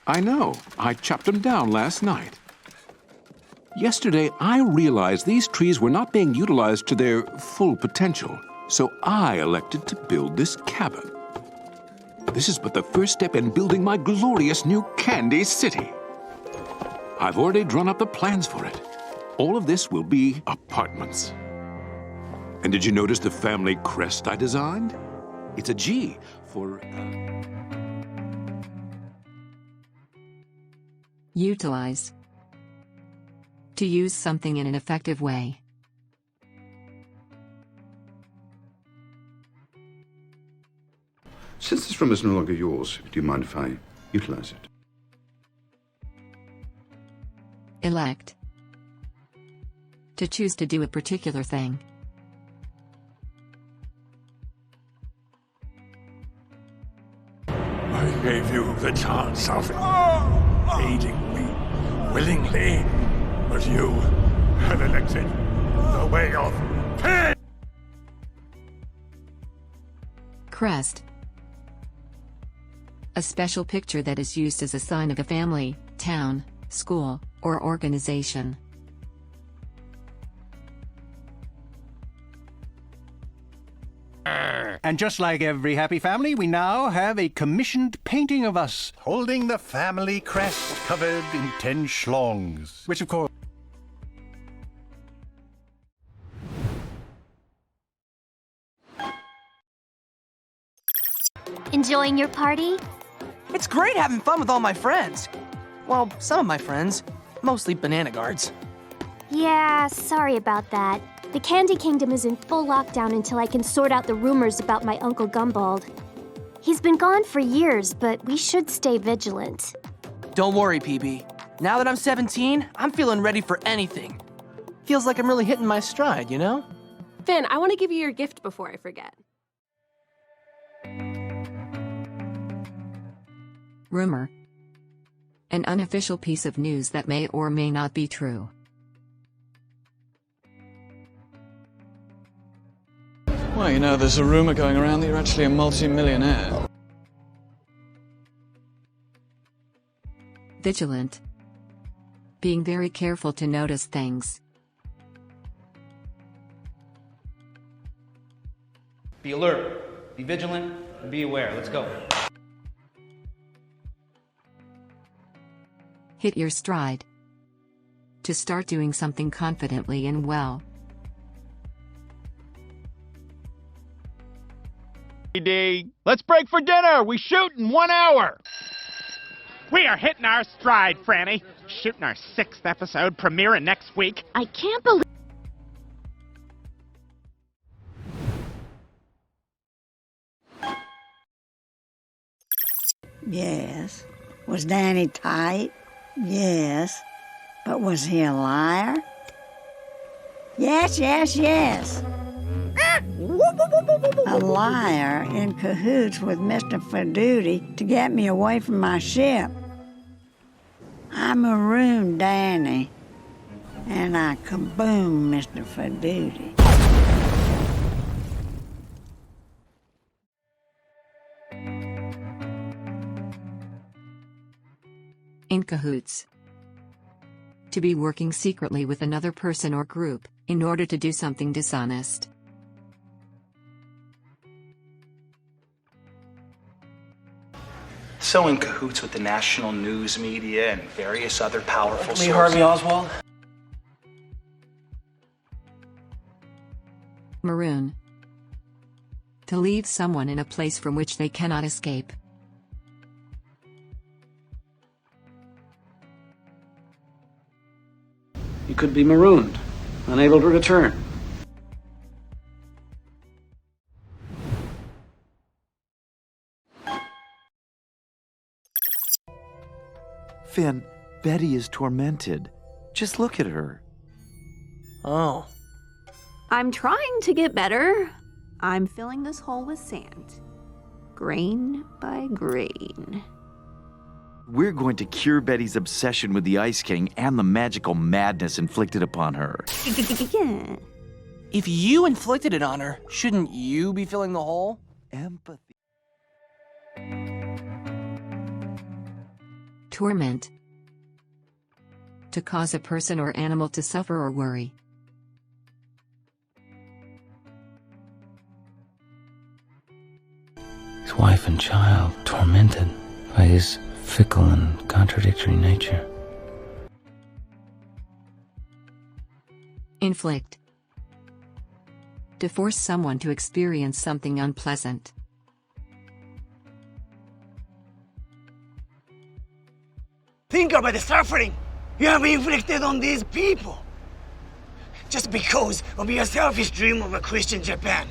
I know. I chopped them down last night. Yesterday, I realized these trees were not being utilized to their full potential, so I elected to build this cabin. This is but the first step in building my glorious new Candy City. I've already drawn up the plans for it. All of this will be apartments. And did you notice the family crest I designed? It's a G for... Utilize. To use something in an effective way. Since this room is no longer yours, do you mind if I utilize it? Elect. To choose to do a particular thing. I gave you the chance of aiding me willingly, but you have elected the way of pain! Crest. A special picture that is used as a sign of a family, town, school, or organization. And just like every happy family, we now have a commissioned painting of us holding the family crest covered in 10 schlongs, which of course... Enjoying your party? It's great having fun with all my friends. Well, some of my friends. Mostly banana guards. Yeah, sorry about that. The Candy Kingdom is in full lockdown until I can sort out the rumors about my Uncle Gumbald. He's been gone for years, but we should stay vigilant. Don't worry, PB. Now that I'm 17, I'm feeling ready for anything. Feels like I'm really hitting my stride, you know? Finn, I want to give you your gift before I forget. Rumor. An unofficial piece of news that may or may not be true. Well, you know, there's a rumor going around that you're actually a multi-millionaire. Vigilant. Being very careful to notice things. Be alert, be vigilant, and be aware. Let's go. Hit your stride. To start doing something confidently and well. Let's break for dinner. We shoot in 1 hour. We are hitting our stride, Franny. Shooting our 6th episode, premiering next week. I can't believe... Yes. Was Danny tight? Yes. But was he a liar? Yes, yes, yes. A liar in cahoots with Mr. Faduty to get me away from my ship. I marooned Danny, and I kaboomed Mr. Faduty. In cahoots. To be working secretly with another person or group, in order to do something dishonest. So in cahoots with the national news media and various other powerful sources. Harvey Oswald? Maroon. To leave someone in a place from which they cannot escape. You could be marooned, unable to return. Finn, Betty is tormented. Just look at her. Oh. I'm trying to get better. I'm filling this hole with sand. Grain by grain. We're going to cure Betty's obsession with the Ice King and the magical madness inflicted upon her. If you inflicted it on her, shouldn't you be filling the hole? Empathy. torment. To cause a person or animal to suffer or worry. His wife and child tormented by his fickle and contradictory nature. Inflict. To force someone to experience something unpleasant. Think about the suffering you have inflicted on these people. Just because of your selfish dream of a Christian Japan.